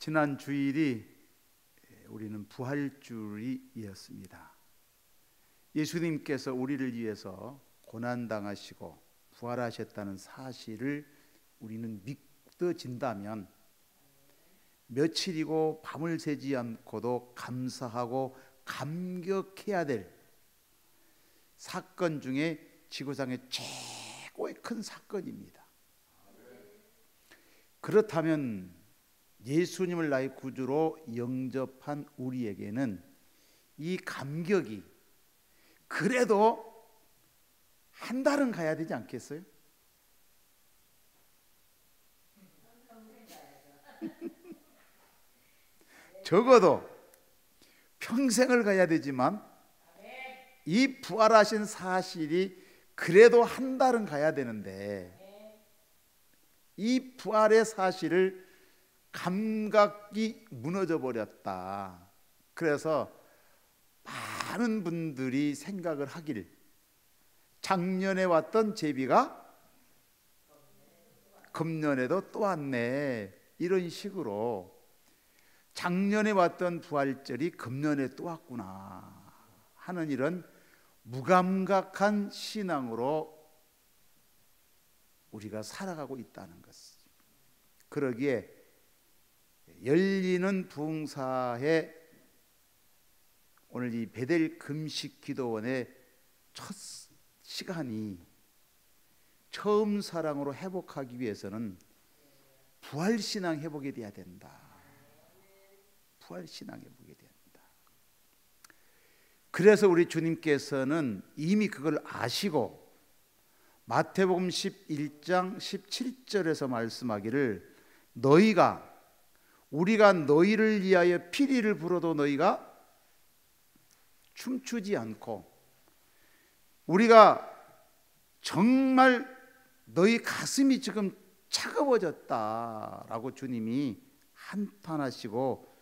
지난 주일이 우리는 부활주일이었습니다. 예수님께서 우리를 위해서 고난당하시고 부활하셨다는 사실을 우리는 믿어진다면 며칠이고 밤을 새지 않고도 감사하고 감격해야 될 사건 중에 지구상의 최고의 큰 사건입니다. 그렇다면 예수님을 나의 구주로 영접한 우리에게는 이 감격이 그래도 한 달은 가야 되지 않겠어요? 적어도 평생을 가야 되지만 이 부활하신 사실이 그래도 한 달은 가야 되는데 이 부활의 사실을 감각이 무너져 버렸다. 그래서 많은 분들이 생각을 하기를 작년에 왔던 제비가 금년에도 또 왔네, 이런 식으로 작년에 왔던 부활절이 금년에 또 왔구나 하는 이런 무감각한 신앙으로 우리가 살아가고 있다는 것. 그러기에 열리는 부흥사에 오늘 이 베델 금식 기도원의 첫 시간이 처음 사랑으로 회복하기 위해서는 부활신앙 회복이 돼야 된다. 부활신앙 회복이 된다. 그래서 우리 주님께서는 이미 그걸 아시고 마태복음 11장 17절에서 말씀하기를 우리가 너희를 위하여 피리를 불어도 너희가 춤추지 않고 우리가 정말 너희 가슴이 지금 차가워졌다라고 주님이 한탄하시고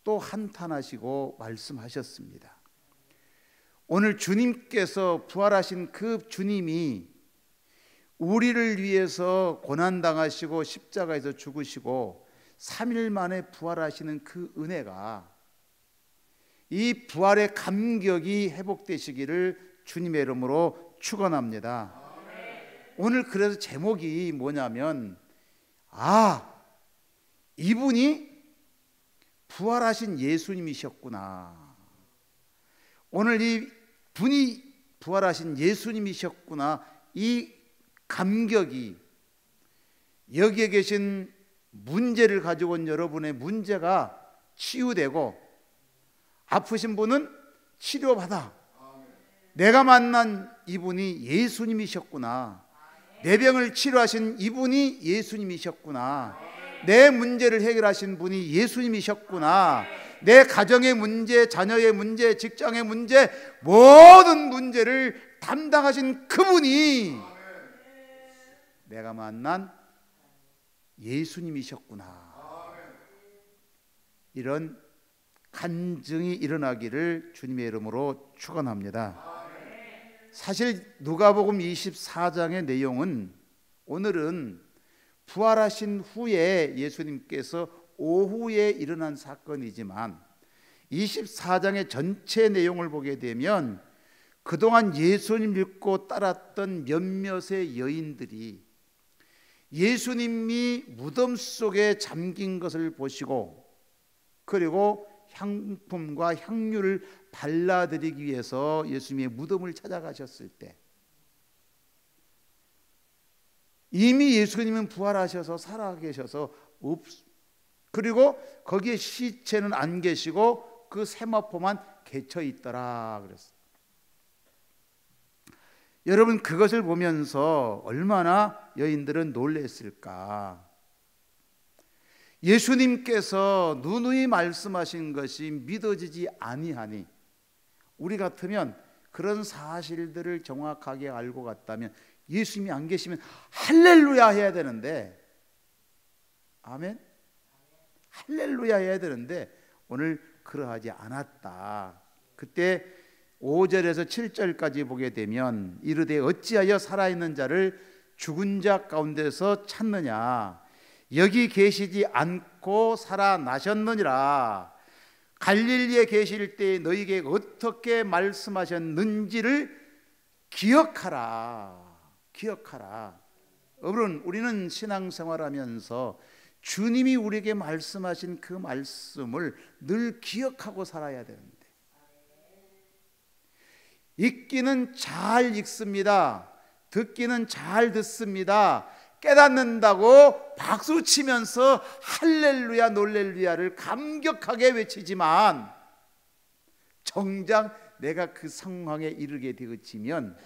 또 한탄하시고 말씀하셨습니다. 오늘 주님께서 부활하신 그 주님이 우리를 위해서 고난당하시고 십자가에서 죽으시고 3일 만에 부활하시는 그 은혜가 이 부활의 감격이 회복되시기를 주님의 이름으로 축원합니다. 오늘 그래서 제목이 뭐냐면 이분이 부활하신 예수님이셨구나. 오늘 이 분이 부활하신 예수님이셨구나. 이 감격이 여기에 계신 문제를 가지고 온 여러분의 문제가 치유되고 아프신 분은 치료받아. 내가 만난 이분이 예수님이셨구나. 내 병을 치료하신 이분이 예수님이셨구나. 내 문제를 해결하신 분이 예수님이셨구나. 내 가정의 문제, 자녀의 문제, 직장의 문제, 모든 문제를 담당하신 그분이 내가 만난 예수님이셨구나. 이런 간증이 일어나기를 주님의 이름으로 축원합니다. 사실 누가복음 24장의 내용은 오늘은 부활하신 후에 예수님께서 오후에 일어난 사건이지만 24장의 전체 내용을 보게 되면 그동안 예수님 믿고 따랐던 몇몇의 여인들이 예수님이 무덤 속에 잠긴 것을 보시고 그리고 향품과 향유를 발라드리기 위해서 예수님의 무덤을 찾아가셨을 때 이미 예수님은 부활하셔서 살아계셔서 그리고 거기에 시체는 안 계시고 그 세마포만 개쳐 있더라 그랬어요. 여러분 그것을 보면서 얼마나 여인들은 놀랐을까. 예수님께서 누누이 말씀하신 것이 믿어지지 아니하니 우리 같으면 그런 사실들을 정확하게 알고 갔다면 예수님이 안 계시면 할렐루야 해야 되는데, 아멘? 할렐루야 해야 되는데 오늘 그러하지 않았다. 그때 5절에서 7절까지 보게 되면 이르되 어찌하여 살아있는 자를 죽은 자 가운데서 찾느냐. 여기 계시지 않고 살아나셨느니라. 갈릴리에 계실 때 너희에게 어떻게 말씀하셨는지를 기억하라. 기억하라. 여러분, 우리는 신앙생활하면서 주님이 우리에게 말씀하신 그 말씀을 늘 기억하고 살아야 되는데, 읽기는 잘 읽습니다. 듣기는 잘 듣습니다. 깨닫는다고 박수치면서 할렐루야 놀렐루야를 감격하게 외치지만 정작 내가 그 상황에 이르게 되어지면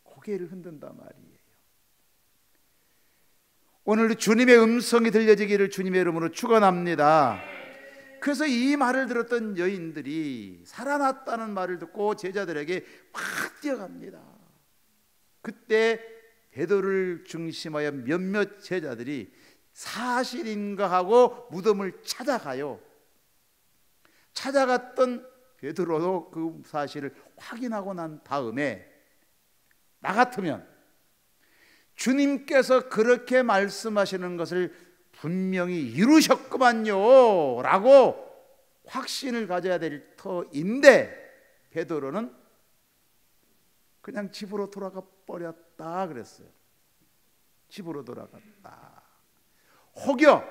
고개를 흔든단 말이에요. 오늘 주님의 음성이 들려지기를 주님의 이름으로 축원합니다. 그래서 이 말을 들었던 여인들이 살아났다는 말을 듣고 제자들에게 막 뛰어갑니다. 그때 베드로를 중심하여 몇몇 제자들이 사실인가 하고 무덤을 찾아가요. 찾아갔던 베드로도 그 사실을 확인하고 난 다음에 나 같으면 주님께서 그렇게 말씀하시는 것을 분명히 이루셨구만요 라고 확신을 가져야 될 터인데 베드로는 그냥 집으로 돌아가 버렸다 그랬어요. 집으로 돌아갔다. 혹여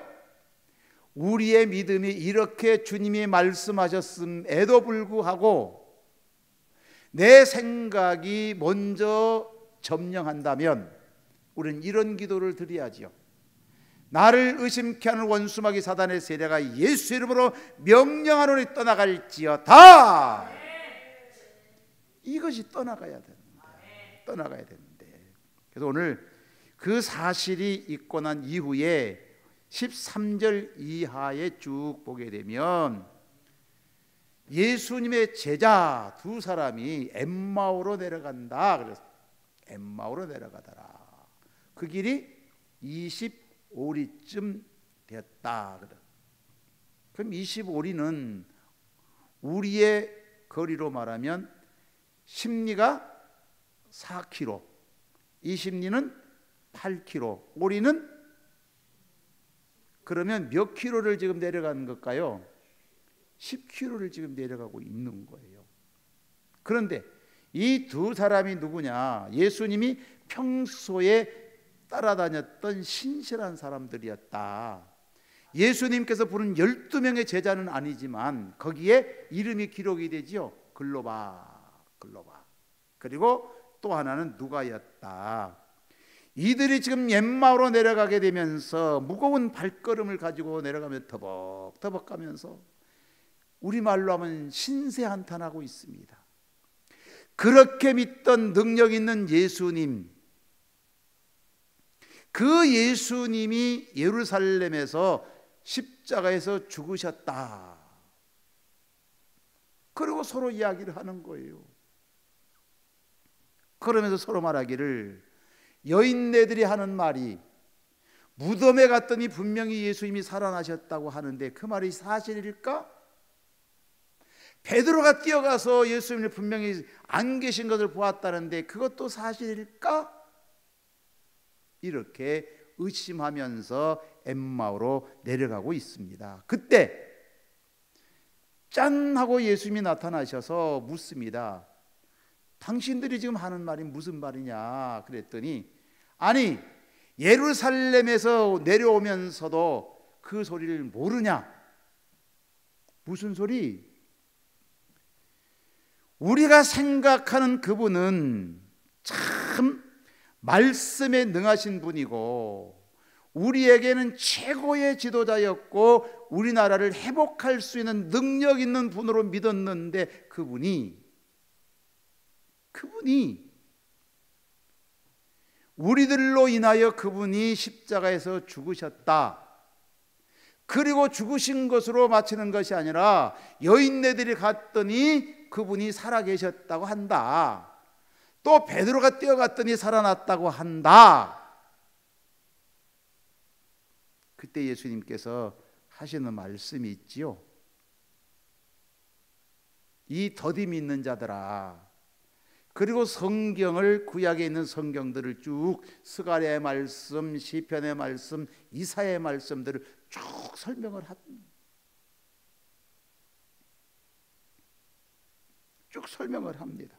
우리의 믿음이 이렇게 주님이 말씀하셨음에도 불구하고 내 생각이 먼저 점령한다면 우리는 이런 기도를 드려야지요. 나를 의심케 하는 원수마귀 사단의 세력아 예수 이름으로 명령하노니 떠나갈지어다. 이것이 떠나가야 되는데, 떠나가야 되는데. 그래서 오늘 그 사실이 있고 난 이후에 13절 이하에 쭉 보게 되면 예수님의 제자 두 사람이 엠마오로 내려간다. 그래서 엠마오로 내려가더라. 그 길이 25리쯤 되었다. 그럼 25리는 우리의 거리로 말하면 십리가 4km, 20리는 8km, 오리는 그러면 몇 킬로를 지금 내려가는 걸까요? 10km를 지금 내려가고 있는 거예요. 그런데 이 두 사람이 누구냐? 예수님이 평소에 따라다녔던 신실한 사람들이었다. 예수님께서 부른 12명의 제자는 아니지만 거기에 이름이 기록이 되지요. 글로바. 그리고 또 하나는 누가였다. 이들이 지금 엠마오로 내려가게 되면서 무거운 발걸음을 가지고 내려가며 터벅터벅 가면서 우리말로 하면 신세한탄하고 있습니다. 그렇게 믿던 능력 있는 예수님, 그 예수님이 예루살렘에서 십자가에서 죽으셨다. 그리고 서로 이야기를 하는 거예요. 그러면서 서로 말하기를, 여인네들이 하는 말이 무덤에 갔더니 분명히 예수님이 살아나셨다고 하는데 그 말이 사실일까? 베드로가 뛰어가서 예수님을 분명히 안 계신 것을 보았다는데 그것도 사실일까? 이렇게 의심하면서 엠마오로 내려가고 있습니다. 그때 짠 하고 예수님이 나타나셔서 묻습니다. 당신들이 지금 하는 말이 무슨 말이냐 그랬더니, 아니 예루살렘에서 내려오면서도 그 소리를 모르냐? 무슨 소리? 우리가 생각하는 그분은 참 말씀에 능하신 분이고 우리에게는 최고의 지도자였고 우리나라를 회복할 수 있는 능력 있는 분으로 믿었는데 그분이 우리들로 인하여 그분이 십자가에서 죽으셨다. 그리고 죽으신 것으로 마치는 것이 아니라 여인네들이 갔더니 그분이 살아계셨다고 한다. 또 베드로가 뛰어갔더니 살아났다고 한다. 그때 예수님께서 하시는 말씀이 있지요. 이 더디 믿는 자들아, 그리고 성경을, 구약에 있는 성경들을 쭉, 스가랴의 말씀, 시편의 말씀, 이사야의 말씀들을 쭉 설명을 합니다. 쭉 설명을 합니다.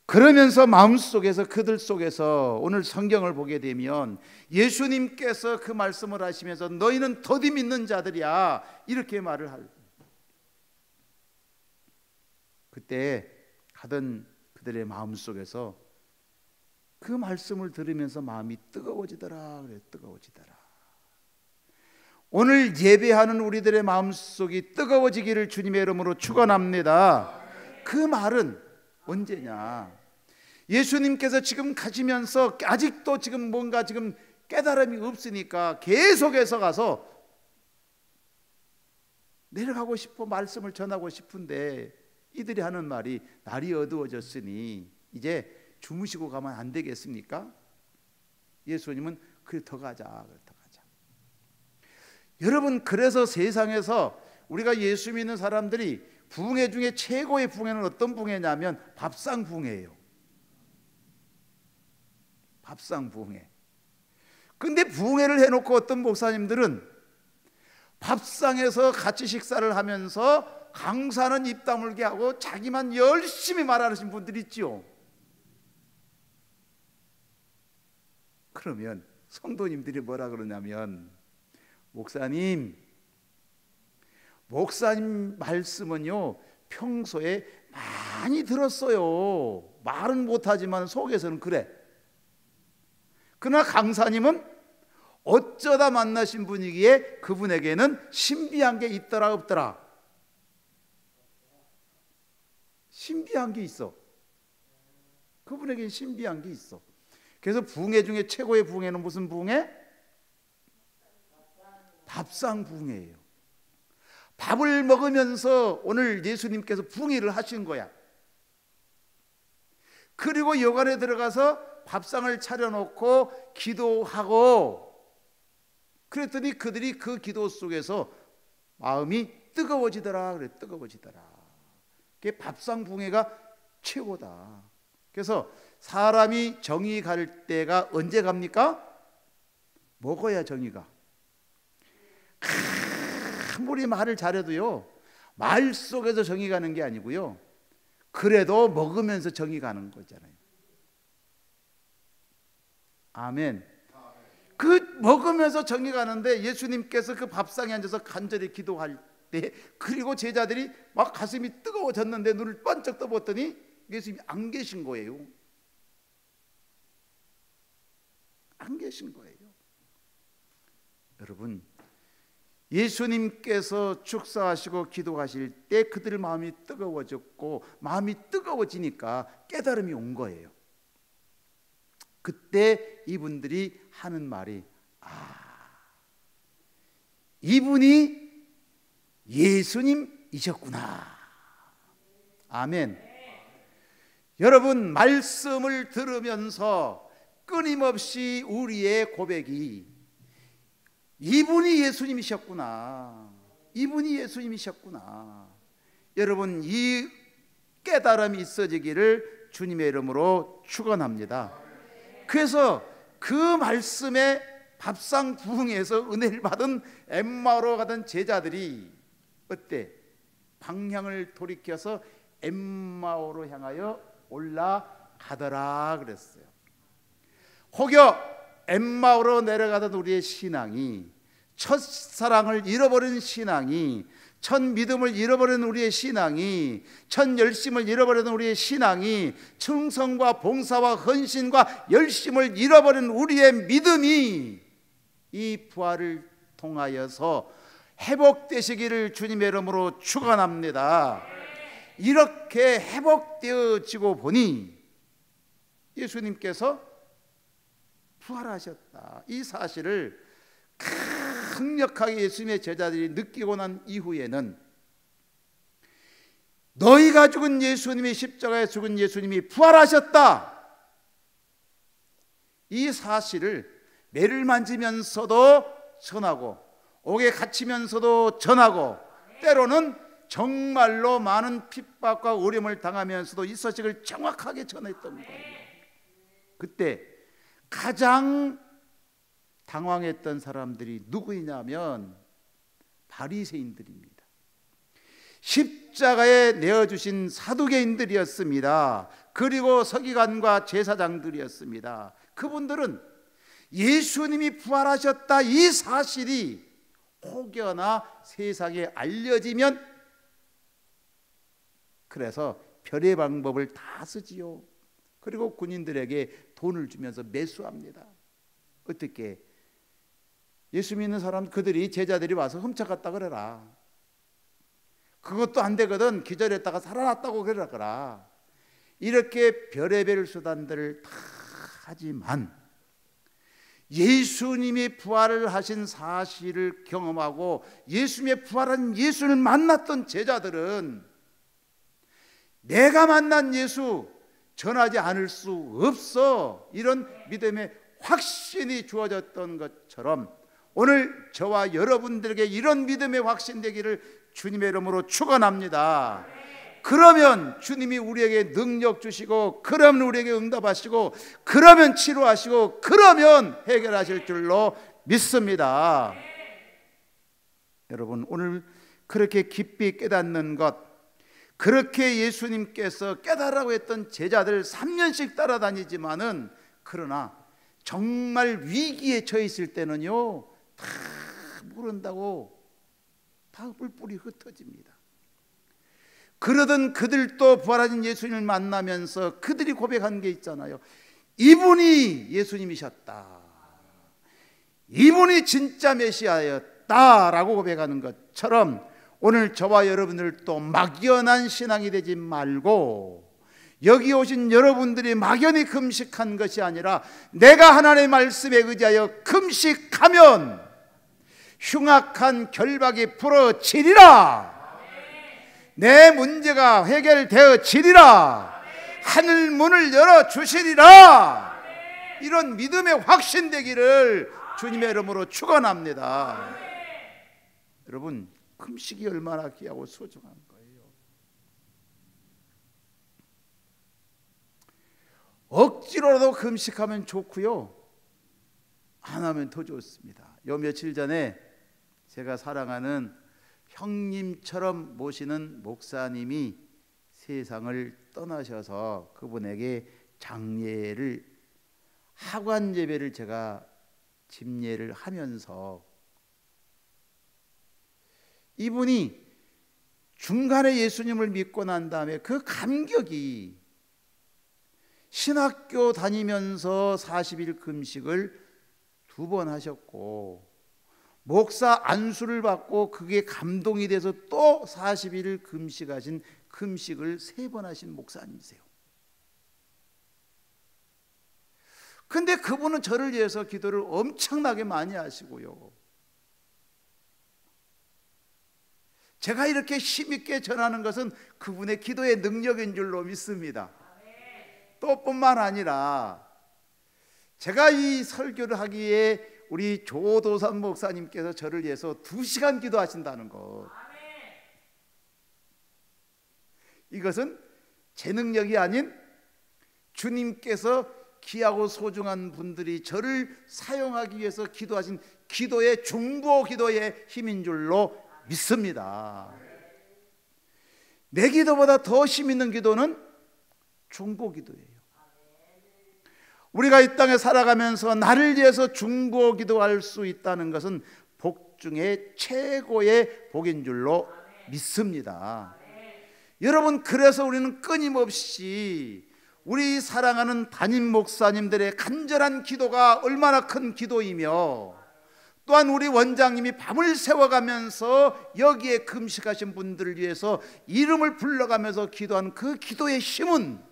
그러면서 마음속에서, 그들 속에서 오늘 성경을 보게 되면 예수님께서 그 말씀을 하시면서 너희는 더디 믿는 자들이야, 이렇게 말을 할. 그때 하던 그들의 마음속에서 그 말씀을 들으면서 마음이 뜨거워지더라. 그래, 뜨거워지더라. 오늘 예배하는 우리들의 마음속이 뜨거워지기를 주님의 이름으로 축원합니다. 그 말은 언제냐? 예수님께서 지금 가시면서 아직도 지금 뭔가 지금 깨달음이 없으니까 계속해서 가서 내려가고 싶어, 말씀을 전하고 싶은데 이들이 하는 말이 날이 어두워졌으니 이제 주무시고 가면 안 되겠습니까? 예수님은 그래, 더 가자, 그래, 더 가자. 여러분, 그래서 세상에서 우리가 예수 믿는 사람들이 부흥회 중에 최고의 부흥회는 어떤 부흥회냐면 밥상 부흥회예요. 밥상 부흥회. 근데 부흥회를 해놓고 어떤 목사님들은 밥상에서 같이 식사를 하면서 강사는 입 다물게 하고 자기만 열심히 말하는 분들이 있지요. 그러면 성도님들이 뭐라 그러냐면, 목사님 말씀은요 평소에 많이 들었어요. 말은 못하지만 속에서는 그래. 그러나 강사님은 어쩌다 만나신 분이기에 그분에게는 신비한 게 있더라 없더라? 신비한 게 있어. 그분에게는 신비한 게 있어. 그래서 부흥회 중에 최고의 부흥회는 무슨 부흥회? 밥상 부흥회예요. 밥을 먹으면서 오늘 예수님께서 부흥회를 하신 거야. 그리고 여관에 들어가서 밥상을 차려놓고 기도하고, 그랬더니 그들이 그 기도 속에서 마음이 뜨거워지더라. 그래, 뜨거워지더라. 그게 밥상 부흥회가 최고다. 그래서 사람이 정이 갈 때가 언제 갑니까? 먹어야 정이가. 아무리 말을 잘해도요, 말 속에서 정이 가는 게 아니고요, 그래도 먹으면서 정이 가는 거잖아요. 아멘. 그 먹으면서 정이 가는데 예수님께서 그 밥상에 앉아서 간절히 기도할 때, 그리고 제자들이 막 가슴이 뜨거워졌는데 눈을 번쩍 떠봤더니 예수님이 안 계신 거예요. 안 계신 거예요. 여러분, 예수님께서 축사하시고 기도하실 때 그들의 마음이 뜨거워졌고, 마음이 뜨거워지니까 깨달음이 온 거예요. 그때 이분들이 하는 말이, 이분이 예수님이셨구나. 아멘. 여러분, 말씀을 들으면서 끊임없이 우리의 고백이, 이분이 예수님이셨구나, 이분이 예수님이셨구나. 여러분, 이 깨달음이 있어지기를 주님의 이름으로 축원합니다. 그래서 그 말씀에 밥상 부흥에서 은혜를 받은 엠마오로 가던 제자들이 어때? 방향을 돌이켜서 엠마오로 향하여 올라가더라 그랬어요. 혹여 엠마오로 내려가던 우리의 신앙이, 첫사랑을 잃어버린 신앙이, 첫 믿음을 잃어버린 우리의 신앙이, 첫 열심을 잃어버린 우리의 신앙이, 충성과 봉사와 헌신과 열심을 잃어버린 우리의 믿음이 이 부활을 통하여서 회복되시기를 주님의 이름으로 축원합니다. 이렇게 회복되어지고 보니 예수님께서 부활하셨다, 이 사실을 강력하게 예수님의 제자들이 느끼고 난 이후에는 너희가 죽은 예수님이, 십자가에 죽은 예수님이 부활하셨다, 이 사실을 매를 만지면서도 전하고, 옥에 갇히면서도 전하고, 때로는 정말로 많은 핍박과 어려움을 당하면서도 이 소식을 정확하게 전했던 거예요. 그때 가장 당황했던 사람들이 누구이냐면 바리새인들입니다. 십자가에 내어주신 사두개인들이었습니다. 그리고 서기관과 제사장들이었습니다. 그분들은 예수님이 부활하셨다 이 사실이 혹여나 세상에 알려지면, 그래서 별의 방법을 다 쓰지요. 그리고 군인들에게 돈을 주면서 매수합니다. 어떻게? 예수 믿는 사람, 그들이 제자들이 와서 훔쳐갔다 그래라. 그것도 안 되거든 기절했다가 살아났다고 그러거라. 이렇게 별의별 수단들을 다 하지만 예수님이 부활을 하신 사실을 경험하고 예수님의 부활한 예수를 만났던 제자들은 내가 만난 예수 전하지 않을 수 없어, 이런 믿음의 확신이 주어졌던 것처럼 오늘 저와 여러분들에게 이런 믿음의 확신 되기를 주님의 이름으로 축원합니다. 그러면 주님이 우리에게 능력 주시고, 그러면 우리에게 응답하시고, 그러면 치료하시고, 그러면 해결하실 줄로 믿습니다. 여러분, 오늘 그렇게 깊이 깨닫는 것, 그렇게 예수님께서 깨달으라고 했던 제자들 3년씩 따라다니지만은, 그러나 정말 위기에 처해 있을 때는요 다 모른다고 다 뿔뿔이 흩어집니다. 그러던 그들도 부활하신 예수님을 만나면서 그들이 고백한 게 있잖아요. 이분이 예수님이셨다, 이분이 진짜 메시아였다라고 고백하는 것처럼 오늘 저와 여러분들도 막연한 신앙이 되지 말고, 여기 오신 여러분들이 막연히 금식한 것이 아니라 내가 하나님의 말씀에 의지하여 금식하면 흉악한 결박이 풀어지리라, 내 문제가 해결되어지리라, 하늘 문을 열어주시리라, 이런 믿음의 확신되기를 주님의 이름으로 축원합니다. 여러분, 금식이 얼마나 귀하고 소중한 거예요. 억지로라도 금식하면 좋고요, 안 하면 더 좋습니다. 요 며칠 전에 제가 사랑하는 형님처럼 모시는 목사님이 세상을 떠나셔서 그분에게 장례를, 하관 예배를 제가 집례를 하면서 이분이 중간에 예수님을 믿고 난 다음에 그 감격이, 신학교 다니면서 40일 금식을 2번 하셨고 목사 안수를 받고 그게 감동이 돼서 또 40일 금식하신, 금식을 3번 하신 목사님이세요. 근데 그분은 저를 위해서 기도를 엄청나게 많이 하시고요, 제가 이렇게 힘있게 전하는 것은 그분의 기도의 능력인 줄로 믿습니다. 또 뿐만 아니라 제가 이 설교를 하기에 우리 조도산 목사님께서 저를 위해서 2시간 기도하신다는 것, 이것은 제 능력이 아닌 주님께서 귀하고 소중한 분들이 저를 사용하기 위해서 기도하신 기도의 중보 기도의 힘인 줄로 믿습니다. 내 기도보다 더 힘 있는 기도는 중보 기도예요. 우리가 이 땅에 살아가면서 나를 위해서 중보 기도할 수 있다는 것은 복 중에 최고의 복인 줄로 믿습니다. 여러분, 그래서 우리는 끊임없이 우리 사랑하는 담임 목사님들의 간절한 기도가 얼마나 큰 기도이며, 또한 우리 원장님이 밤을 새워가면서 여기에 금식하신 분들을 위해서 이름을 불러가면서 기도한 그 기도의 힘은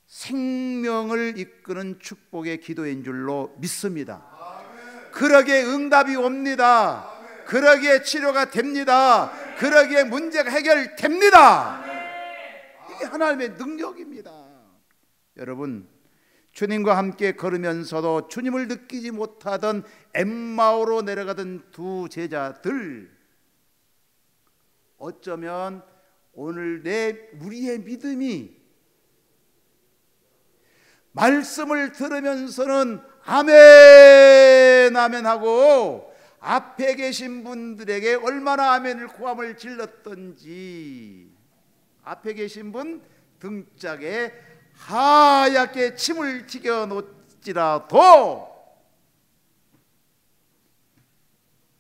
생명을 이끄는 축복의 기도인 줄로 믿습니다. 그러기에 응답이 옵니다. 그러기에 치료가 됩니다. 그러기에 문제가 해결됩니다. 이게 하나님의 능력입니다. 여러분, 주님과 함께 걸으면서도 주님을 느끼지 못하던 엠마오로 내려가던 두 제자들, 어쩌면 오늘 우리의 믿음이 말씀을 들으면서는 아멘 아멘 하고 앞에 계신 분들에게 얼마나 아멘을 고함을 질렀던지, 앞에 계신 분 등짝에 하얗게 침을 튀겨 놓을지라도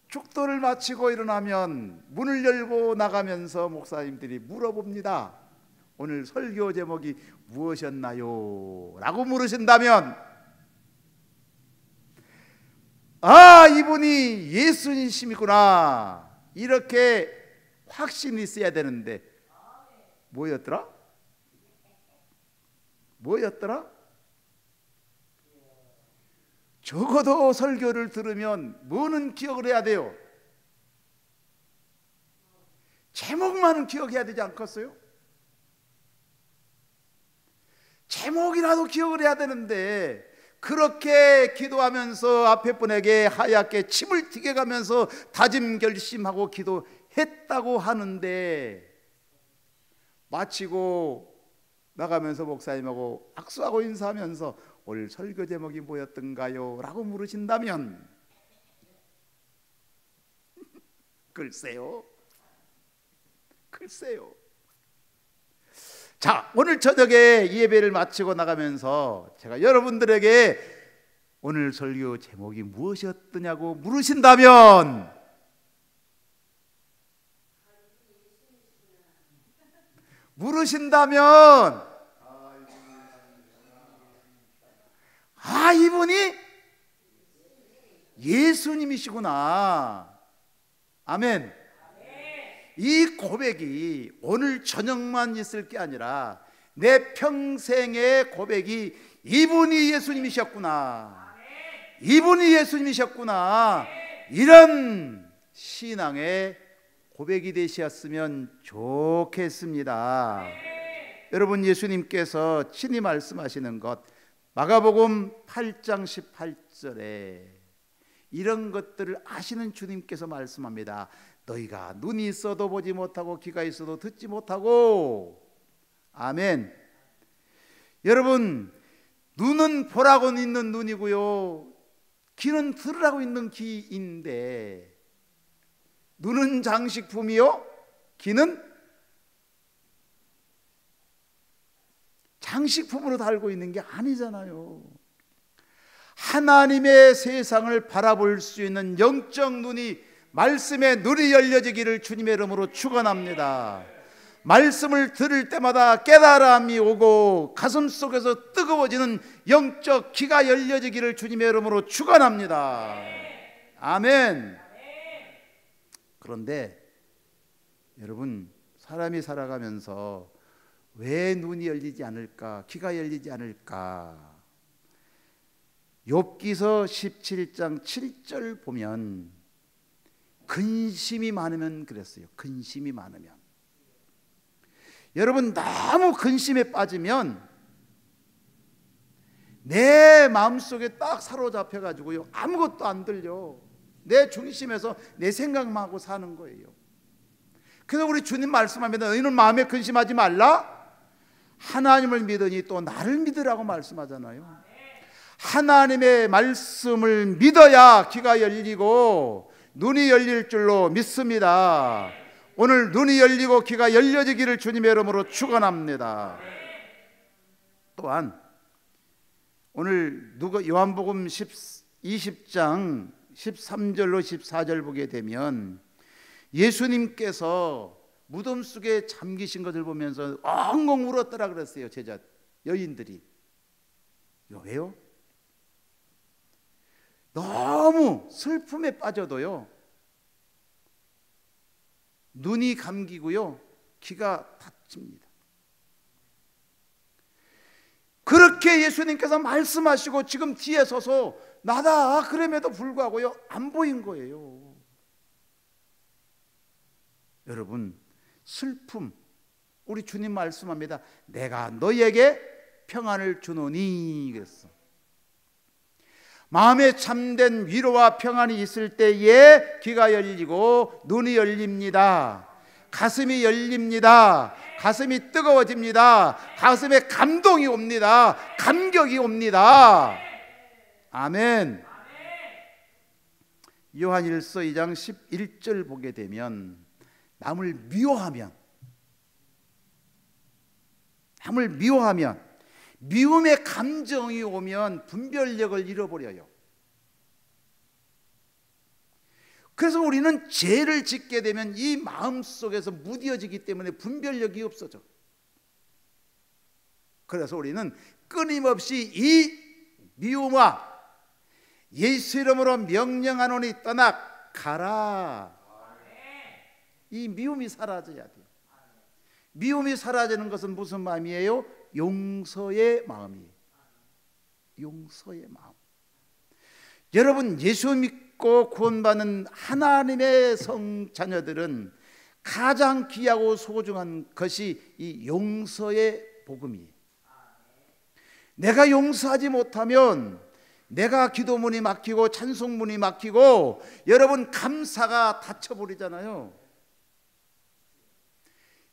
축도를 마치고 일어나면 문을 열고 나가면서 목사님들이 물어봅니다. 오늘 설교 제목이 무엇이었나요? 라고 물으신다면, 아, 이분이 예수님이시구나, 이렇게 확신이 있어야 되는데 뭐였더라? 적어도 설교를 들으면 뭐는 기억을 해야 돼요? 제목만은 기억해야 되지 않겠어요? 제목이라도 기억을 해야 되는데, 그렇게 기도하면서 앞에 분에게 하얗게 침을 튀겨 가면서 다짐 결심하고 기도했다고 하는데, 마치고 나가면서 목사님하고 악수하고 인사하면서 오늘 설교 제목이 뭐였던가요? 라고 물으신다면 글쎄요. 자, 오늘 저녁에 이 예배를 마치고 나가면서 제가 여러분들에게 오늘 설교 제목이 무엇이었더냐고 물으신다면, 아, 이분이 예수님이시구나. 아멘. 이 고백이 오늘 저녁만 있을 게 아니라 내 평생의 고백이 이분이 예수님이셨구나, 이런 신앙의 고백이 되셨으면 좋겠습니다. 여러분, 예수님께서 친히 말씀하시는 것, 마가복음 8장 18절에 이런 것들을 아시는 주님께서 말씀합니다. 너희가 눈이 있어도 보지 못하고 귀가 있어도 듣지 못하고. 아멘. 여러분, 눈은 보라고 있는 눈이고요, 귀는 들으라고 있는 귀인데, 눈은 장식품이요, 귀는 장식품으로 달고 있는 게 아니잖아요. 하나님의 세상을 바라볼 수 있는 영적 눈이, 말씀의 눈이 열려지기를 주님의 이름으로 축원합니다. 말씀을 들을 때마다 깨달음이 오고 가슴 속에서 뜨거워지는 영적 귀가 열려지기를 주님의 이름으로 축원합니다. 아멘. 그런데 여러분, 사람이 살아가면서 왜 눈이 열리지 않을까, 귀가 열리지 않을까? 욥기서 17장 7절 보면 근심이 많으면 그랬어요. 근심이 많으면. 여러분, 너무 근심에 빠지면 내 마음속에 딱 사로잡혀 가지고요, 아무것도 안 들려. 내 중심에서 내 생각만 하고 사는 거예요. 그래서 우리 주님 말씀합니다. 너희는 마음에 근심하지 말라. 하나님을 믿으니 또 나를 믿으라고 말씀하잖아요. 하나님의 말씀을 믿어야 귀가 열리고 눈이 열릴 줄로 믿습니다. 오늘 눈이 열리고 귀가 열려지기를 주님의 이름으로 축원합니다. 또한 오늘 요한복음 20장 13절로 14절 보게 되면 예수님께서 무덤 속에 잠기신 것을 보면서 엉엉 울었더라 그랬어요. 제자 여인들이. 왜요? 너무 슬픔에 빠져도요, 눈이 감기고요, 귀가 닫힙니다. 그렇게 예수님께서 말씀하시고 지금 뒤에 서서 나다 그럼에도 불구하고요, 안 보인 거예요. 여러분, 슬픔, 우리 주님 말씀합니다. 내가 너희에게 평안을 주노니 그랬어. 마음에 참된 위로와 평안이 있을 때에 귀가 열리고 눈이 열립니다. 가슴이 열립니다. 가슴이 뜨거워집니다. 가슴에 감동이 옵니다. 감격이 옵니다. 아멘. 요한일서 2장 11절 보게 되면 남을 미워하면 미움의 감정이 오면 분별력을 잃어버려요. 그래서 우리는 죄를 짓게 되면 이 마음속에서 무뎌지기 때문에 분별력이 없어져. 그래서 우리는 끊임없이 이 미움과 예수 이름으로 명령하노니 떠나가라. 이 미움이 사라져야 돼요. 미움이 사라지는 것은 무슨 마음이에요? 용서의 마음이에요. 용서의 마음. 여러분, 예수 믿고 구원받는 하나님의 성자녀들은 가장 귀하고 소중한 것이 이 용서의 복음이에요. 내가 용서하지 못하면 내가 기도문이 막히고 찬송문이 막히고 여러분 감사가 닫혀버리잖아요.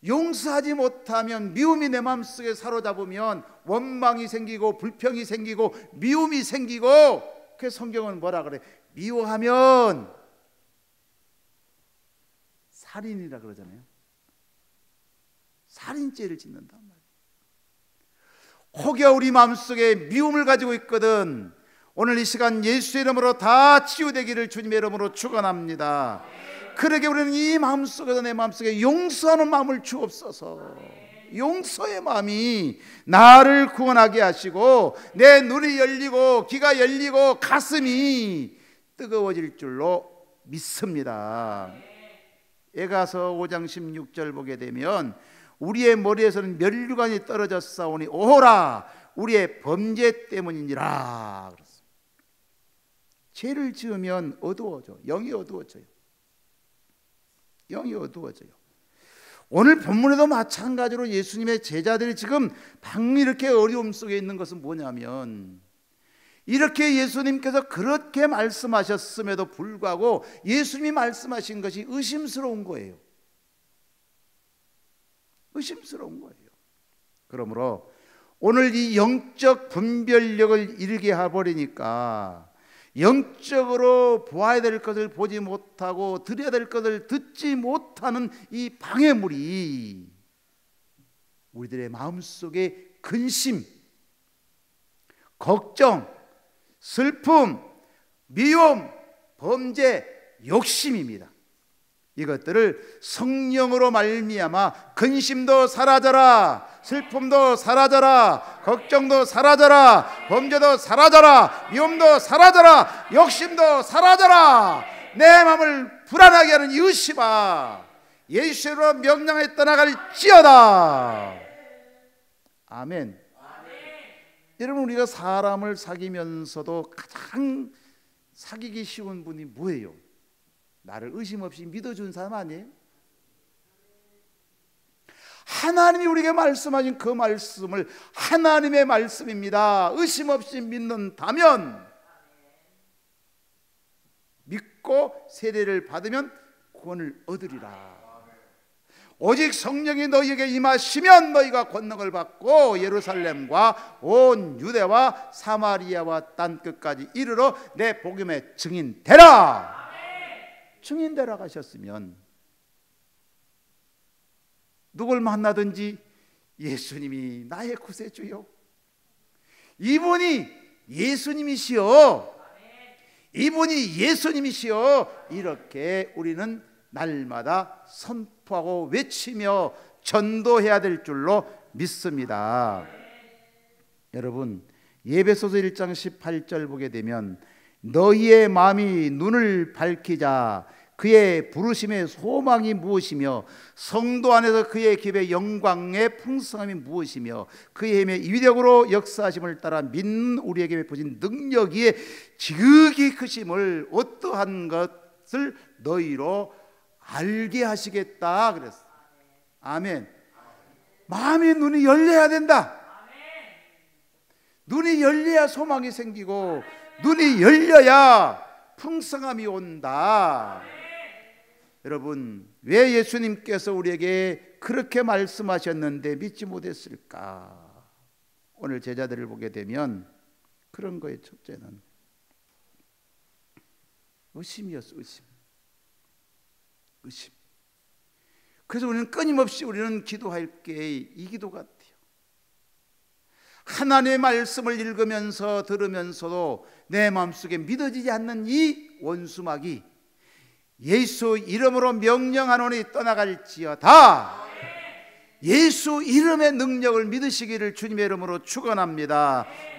용서하지 못하면 미움이 내 마음속에 사로잡으면 원망이 생기고 불평이 생기고 미움이 생기고, 그 성경은 뭐라 그래? 미워하면 살인이라 그러잖아요. 살인죄를 짓는단 말이에요. 혹여 우리 마음속에 미움을 가지고 있거든 오늘 이 시간 예수의 이름으로 다 치유되기를 주님의 이름으로 축원합니다. 그러게 우리는 이 마음속에서 내 마음속에 용서하는 마음을 주옵소서. 용서의 마음이 나를 구원하게 하시고 내 눈이 열리고 귀가 열리고 가슴이 뜨거워질 줄로 믿습니다. 에가서 5장 16절 보게 되면 우리의 머리에서는 면류관이 떨어졌사오니 오호라 우리의 범죄 때문이니라 그랬어요. 죄를 지으면 어두워져. 영이 어두워져요. 영이 어두워져요. 오늘 본문에도 마찬가지로 예수님의 제자들이 지금 방 이렇게 어려움 속에 있는 것은 뭐냐면, 이렇게 예수님께서 그렇게 말씀하셨음에도 불구하고 예수님이 말씀하신 것이 의심스러운 거예요. 의심스러운 거예요. 그러므로 오늘 이 영적 분별력을 잃게 해버리니까 영적으로 보아야 될 것을 보지 못하고 들어야 될 것을 듣지 못하는 이 방해물이 우리들의 마음속에 근심, 걱정, 슬픔, 미움, 범죄, 욕심입니다. 이것들을 성령으로 말미암아 근심도 사라져라, 슬픔도 사라져라, 걱정도 사라져라, 범죄도 사라져라, 미움도 사라져라, 욕심도 사라져라. 내 마음을 불안하게 하는 의심아 예수로 명령에 떠나갈지어다. 아멘. 여러분, 우리가 사람을 사귀면서도 가장 사귀기 쉬운 분이 뭐예요? 나를 의심 없이 믿어준 사람 아니에요? 하나님이 우리에게 말씀하신 그 말씀을 하나님의 말씀입니다. 의심 없이 믿는다면, 믿고 세례를 받으면 구원을 얻으리라. 오직 성령이 너희에게 임하시면 너희가 권능을 받고 예루살렘과 온 유대와 사마리아와 땅끝까지 이르러 내 복음의 증인 되라. 증인 되라 하셨으면 누굴 만나든지 예수님이 나의 구세주요, 이분이 예수님이시여, 이분이 예수님이시여, 이렇게 우리는 날마다 선포하고 외치며 전도해야 될 줄로 믿습니다. 여러분, 에베소서 1장 18절 보게 되면 너희의 마음이 눈을 밝히자 그의 부르심의 소망이 무엇이며 성도 안에서 그의 기업의 영광의 풍성함이 무엇이며 그의 힘의 위력으로 역사하심을 따라 믿는 우리에게 베푸신 능력이 지극히 크심을 어떠한 것을 너희로 알게 하시겠다 그랬어. 아멘. 마음의 눈이 열려야 된다. 눈이 열려야 소망이 생기고 눈이 열려야 풍성함이 온다. 여러분, 왜 예수님께서 우리에게 그렇게 말씀하셨는데 믿지 못했을까? 오늘 제자들을 보게 되면 그런 거예요. 첫째는 의심이었어. 의심. 그래서 우리는 끊임없이 기도할 게 이 기도 같아요. 하나님의 말씀을 읽으면서 들으면서도 내 마음속에 믿어지지 않는 이 원수마귀, 예수 이름으로 명령하노니 떠나갈지어다. 예수 이름의 능력을 믿으시기를 주님의 이름으로 축원합니다.